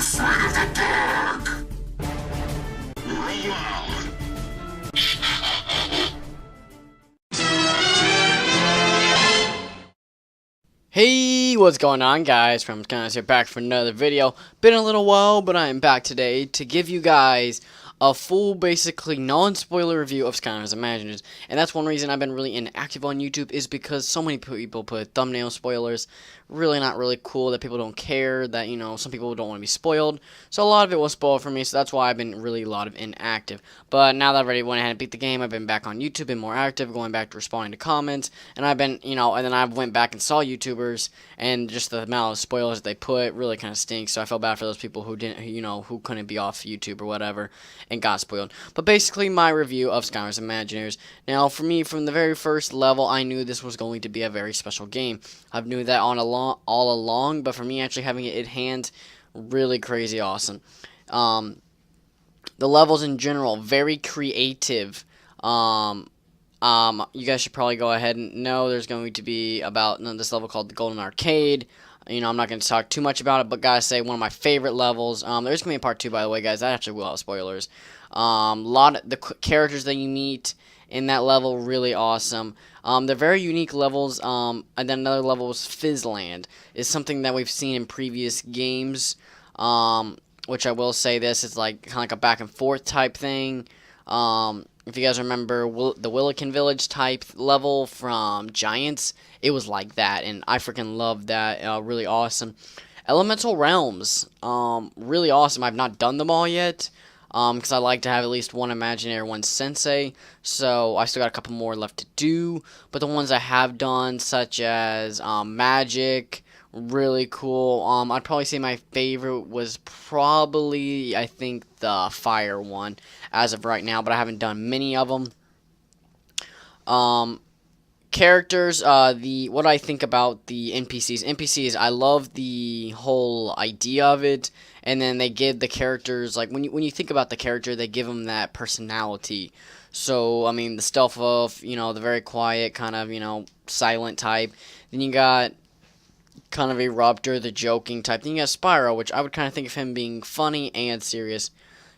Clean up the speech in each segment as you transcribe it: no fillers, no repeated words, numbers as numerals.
afraid of the dark. Roll out. Hey, what's going on, guys? From Skylanders here, back for another video. Been a little while, but I am back today to give you guys a full, basically non-spoiler review of Skylanders Imaginators. And that's one reason I've been really inactive on YouTube, is because so many people put thumbnail spoilers. Really not really cool that people don't care, that, you know, some people don't want to be spoiled. So a lot of it was spoiled for me, so that's why I've been really a lot of inactive. But now that I've already went ahead and beat the game, I've been back on YouTube, been more active, going back to responding to comments. And I've been, you know, and then I went back and saw YouTubers, and just the amount of spoilers that they put really kind of stinks. So I felt bad for those people who didn't, you know, who couldn't be off YouTube or whatever and got spoiled. But basically, my review of Skylanders Imaginators. Now, for me, from the very first level, I knew this was going to be a very special game. I've knew that all along, but for me, actually having it in hand, really crazy awesome. The levels in general, very creative. You guys should probably go ahead and know there's going to be about this level called the Golden Arcade. You know, I'm not going to talk too much about it, but gotta say, one of my favorite levels. There's going to be a part 2, by the way, guys. That actually will have spoilers. Lot of the characters that you meet in that level, really awesome. They're very unique levels. And then another level was Fizzland. Is something that we've seen in previous games. Which I will say this is like kind of like a back and forth type thing. If you guys remember the Willikin Village type level from Giants, it was like that, and I freaking loved that. Really awesome. Elemental Realms, really awesome. I've not done them all yet, because I like to have at least one Imaginator, one Sensei, so I still got a couple more left to do. But the ones I have done, such as Magic, really cool. I'd probably say my favorite was probably, I think, the Fire one as of right now, but I haven't done many of them. Characters, what I think about the NPCs, I love the whole idea of it, and then they give the characters, like, when you think about the character, they give them that personality. So, I mean, the Stealth Elf, you know, the very quiet, kind of, you know, silent type. Then you got kind of Eruptor, the joking type. Then you got Spyro, which I would kind of think of him being funny and serious,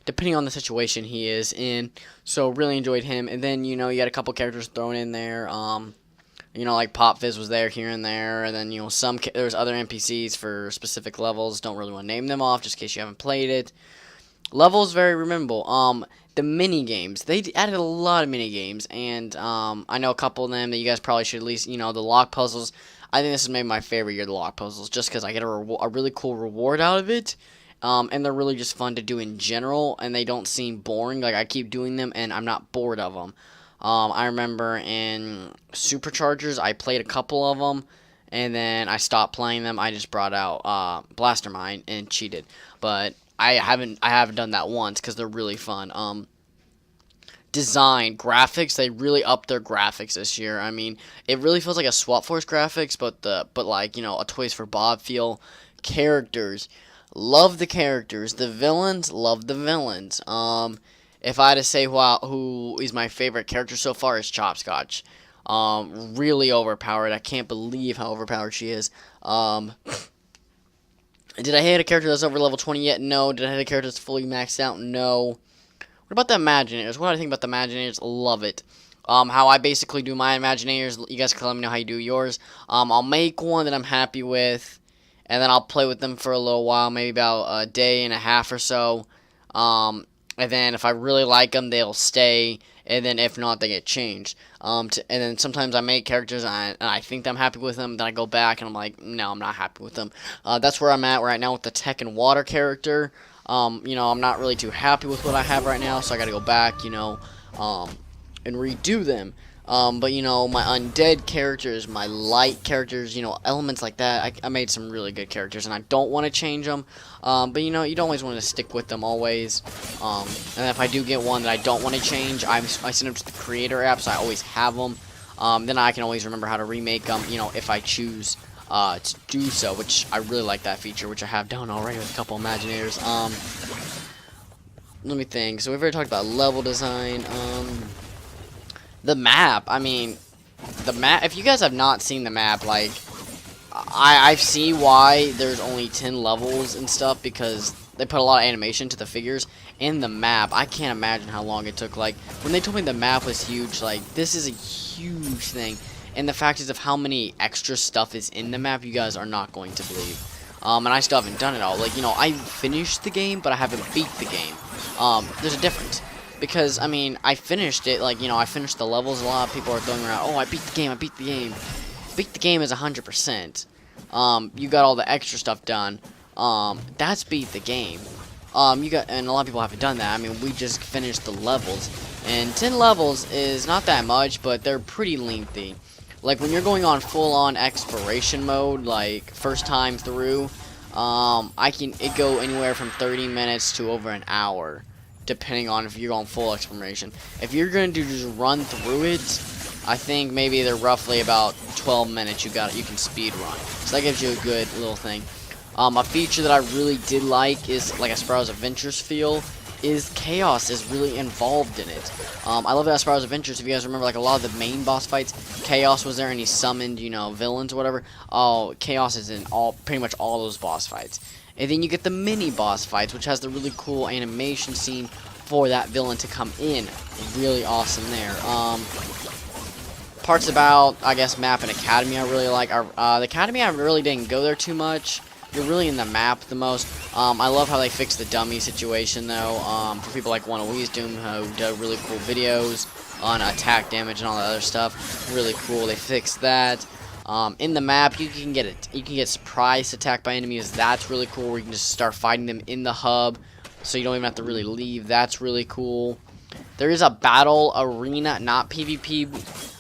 depending on the situation he is in. So really enjoyed him. And then, you know, you had a couple characters thrown in there. You know, like Pop Fizz was there here and there. And then, you know, there's other NPCs for specific levels. Don't really want to name them off just in case you haven't played it. Levels very memorable. The mini games, they added a lot of mini games, and I know a couple of them that you guys probably should at least, you know, the lock puzzles. I think this is maybe my favorite year, the lock puzzles, just because I get a really cool reward out of it, and they're really just fun to do in general, and they don't seem boring. Like, I keep doing them, and I'm not bored of them. I remember in Superchargers, I played a couple of them, and then I stopped playing them. I just brought out Blastermind and cheated, but I haven't done that once because they're really fun. Design, graphics, they really upped their graphics this year. I mean, it really feels like a Swap Force graphics, but like, you know, a Toys for Bob feel. Characters, love the characters. The villains, love the villains. If I had to say who is my favorite character so far, is Chopscotch. Really overpowered. I can't believe how overpowered she is. Did I hit a character that's over level 20 yet? No. Did I hit a character that's fully maxed out? No. What about the Imaginators? What do I think about the Imaginators? Love it. How I basically do my Imaginators, you guys can let me know how you do yours. I'll make one that I'm happy with, and then I'll play with them for a little while, maybe about a day and a half or so. And then if I really like them, they'll stay, and then if not, they get changed. And then sometimes I make characters, and I think that I'm happy with them, then I go back, and I'm like, no, I'm not happy with them. That's where I'm at right now with the Tech and Water character. You know, I'm not really too happy with what I have right now, so I gotta go back, you know, and redo them. But, you know, my undead characters, my light characters, you know, elements like that, I made some really good characters, and I don't want to change them. But, you know, you don't always want to stick with them always. And if I do get one that I don't want to change, I send them to the creator app, so I always have them. Then I can always remember how to remake them, you know, if I choose to do so, which I really like that feature, which I have done already with a couple Imaginators. Let me think. So we've already talked about level design. The map, I mean, the map, if you guys have not seen the map, like, I see why there's only 10 levels and stuff, because they put a lot of animation to the figures and the map. I can't imagine how long it took. Like, when they told me the map was huge, like, this is a huge thing. And the fact is of how many extra stuff is in the map, you guys are not going to believe. And I still haven't done it all. Like, you know, I finished the game, but I haven't beat the game. There's a difference. Because, I mean, I finished it, like, you know, I finished the levels. A lot of people are throwing around, oh, I beat the game, I beat the game. Beat the game is 100%. You got all the extra stuff done. That's beat the game. And a lot of people haven't done that. I mean, we just finished the levels. And 10 levels is not that much, but they're pretty lengthy. Like, when you're going on full-on exploration mode, like, first time through, it go anywhere from 30 minutes to over an hour, depending on if you're going full exploration. If you're going to just run through it, I think maybe they're roughly about 12 minutes you can speed run. So that gives you a good little thing. A feature that I really did like is, like, Asparrow's Adventures feel, is Chaos is really involved in it. I love Asparrow's Adventures. If you guys remember, like, a lot of the main boss fights, Chaos was there and he summoned, you know, villains or whatever. Oh, Chaos is in pretty much all those boss fights. And then you get the mini boss fights, which has the really cool animation scene for that villain to come in. Really awesome there. Parts about, I guess, map and academy I really like. The academy, I really didn't go there too much. You're really in the map the most. I love how they fixed the dummy situation, though. For people like Doom, who do really cool videos on attack damage and all that other stuff. Really cool. They fixed that. In the map, you can get surprise attacked by enemies. That's really cool. Where you can just start fighting them in the hub, so you don't even have to really leave. That's really cool. There is a battle arena, not PvP,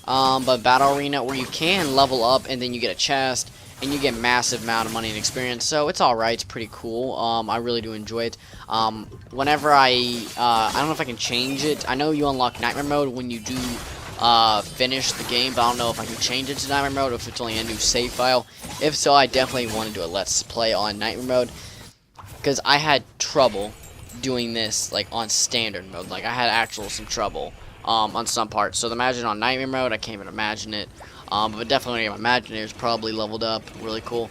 but battle arena where you can level up and then you get a chest. And you get massive amount of money and experience, so it's alright, it's pretty cool. I really do enjoy it. Whenever I don't know if I can change it. I know you unlock Nightmare Mode when you do finish the game, but I don't know if I can change it to Nightmare Mode, or if it's only a new save file. If so, I definitely want to do a Let's Play on Nightmare Mode, because I had trouble doing this, like, on Standard Mode. Like, I had some trouble on some parts. So imagine on Nightmare Mode, I can't even imagine it. But definitely my Imaginators probably leveled up. Really cool.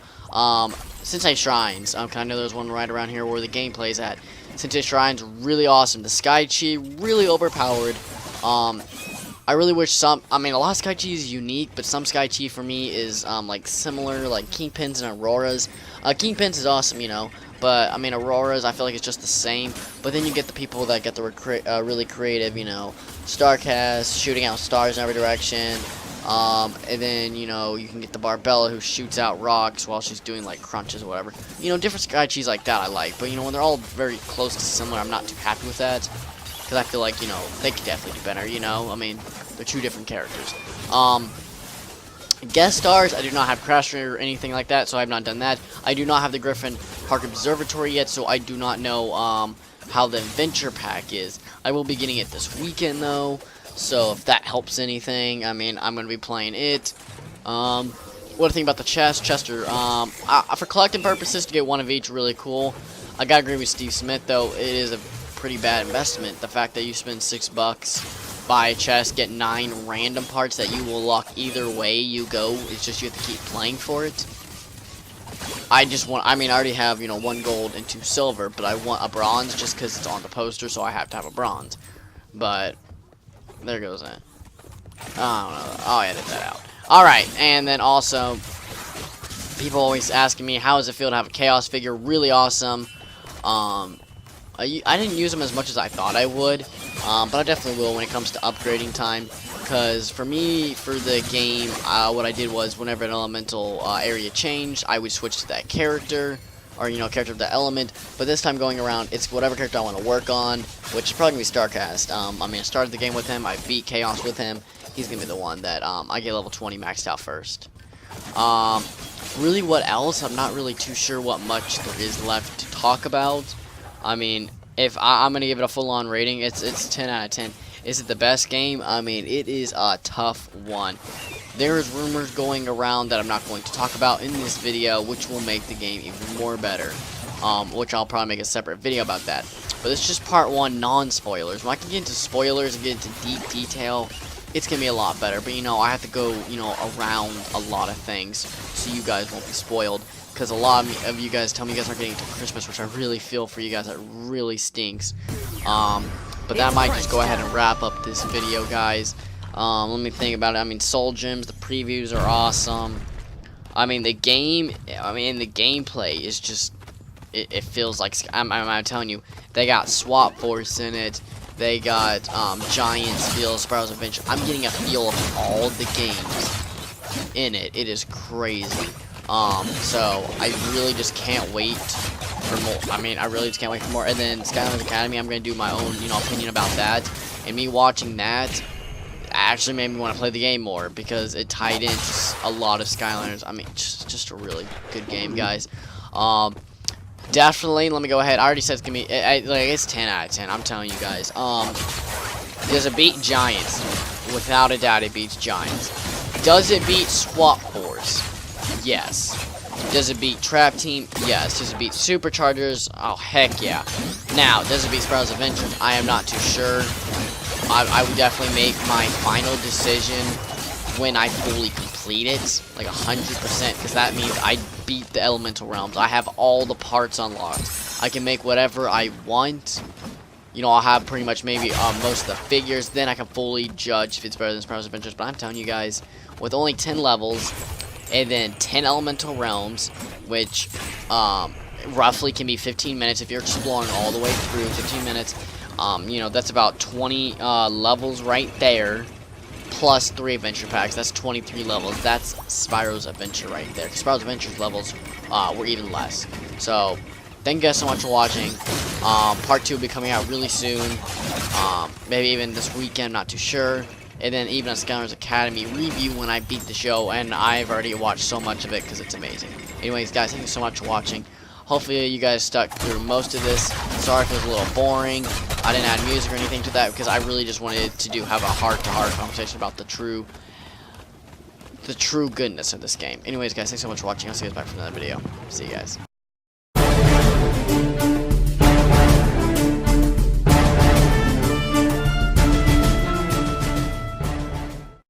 Sensei Shrines. I know there's one right around here where the gameplay's at. Sensei Shrines, really awesome. The Sky Chi, really overpowered. I really wish a lot of Sky Chi is unique, but some Sky Chi for me is, like, similar, like Kingpins and Auroras. Kingpins is awesome, you know. But, I mean, Auroras, I feel like it's just the same. But then you get the people that get the really creative, you know, Starcast, shooting out stars in every direction. And then, you know, you can get the Barbella who shoots out rocks while she's doing, like, crunches or whatever. You know, different Sky Chis like that I like. But, you know, when they're all very close to similar, I'm not too happy with that. Because I feel like, you know, they could definitely do better, you know. I mean, they're two different characters. Guest stars, I do not have Crasher or anything like that, so I have not done that. I do not have the Griffin Park Observatory yet, so I do not know, how the Adventure Pack is. I will be getting it this weekend, though. So if that helps anything, I mean, I'm going to be playing it. What do you think about the Chester? For collecting purposes, to get one of each, really cool. I gotta agree with Steve Smith, though. It is a pretty bad investment. The fact that you spend $6, buy a chest, get 9 random parts that you will lock either way you go. It's just you have to keep playing for it. I already have, you know, 1 gold and 2 silver, but I want a bronze just because it's on the poster, so I have to have a bronze. But there goes that. I don't know. I'll edit that out. Alright, and then also, people always asking me, how does it feel to have a Chaos figure? Really awesome. I didn't use them as much as I thought I would, but I definitely will when it comes to upgrading time. Because for me, for the game, what I did was whenever an elemental area changed, I would switch to that character. Or, you know, character of the element, but this time going around, it's whatever character I want to work on, which is probably going to be Starcast. I mean, I started the game with him, I beat Chaos with him, he's going to be the one that I get level 20 maxed out first. Really, what else? I'm not really too sure what much there is left to talk about. I mean, if I'm going to give it a full-on rating, it's 10 out of 10. Is it the best game? I mean, it is a tough one. There's rumors going around that I'm not going to talk about in this video, which will make the game even more better. Which I'll probably make a separate video about that. But it's just part 1, non-spoilers. When I can get into spoilers and get into deep detail, it's going to be a lot better. But, you know, I have to go, you know, around a lot of things, so you guys won't be spoiled. because a lot of you guys tell me you guys aren't getting to Christmas, which I really feel for you guys. That really stinks. But that might just go ahead and wrap up this video, guys. Let me think about it. I mean, Soul Gems, the previews are awesome. I mean, the gameplay is just, it feels like, I'm telling you, they got Swap Force in it. They got Giants Feel, Spiral's Adventure. I'm getting a feel of all the games in it. It is crazy. So I really just can't wait for more. I mean, I really just can't wait for more. And then Skylanders Academy, I'm gonna do my own, opinion about that. And me watching that actually made me want to play the game more because it tied in just a lot of Skylanders. I mean, just a really good game, guys. Definitely, let me go ahead. I already said it's gonna be, it's 10 out of 10. I'm telling you guys. Does it beat Giants? Without a doubt, it beats Giants. Does it beat Swap Force? Yes. Does it beat Trap Team? Yes. Does it beat Superchargers? Oh, heck yeah. Now, does it beat Spiral's Adventure? I am not too sure. I would definitely make my final decision when I fully complete it, like 100%, because that means I beat the Elemental Realms. I have all the parts unlocked. I can make whatever I want. I'll have pretty much maybe most of the figures. Then I can fully judge if it's better than Spiral's Adventures. But I'm telling you guys, with only 10 levels, and then 10 Elemental Realms, which roughly can be 15 minutes if you're exploring all the way through, 15 minutes. That's about 20 levels right there, plus 3 adventure packs. That's 23 levels. That's Spyro's Adventure right there. Spyro's Adventure's levels were even less. So, thank you guys so much for watching. Part 2 will be coming out really soon. Maybe even this weekend, not too sure. And then even a Skylanders Academy review when I beat the show. And I've already watched so much of it because it's amazing. Anyways, guys, thank you so much for watching. Hopefully you guys stuck through most of this. Sorry if it was a little boring. I didn't add music or anything to that because I really just wanted to have a heart-to-heart conversation about the true goodness of this game. Anyways, guys, thanks so much for watching. I'll see you guys back for another video. See you guys.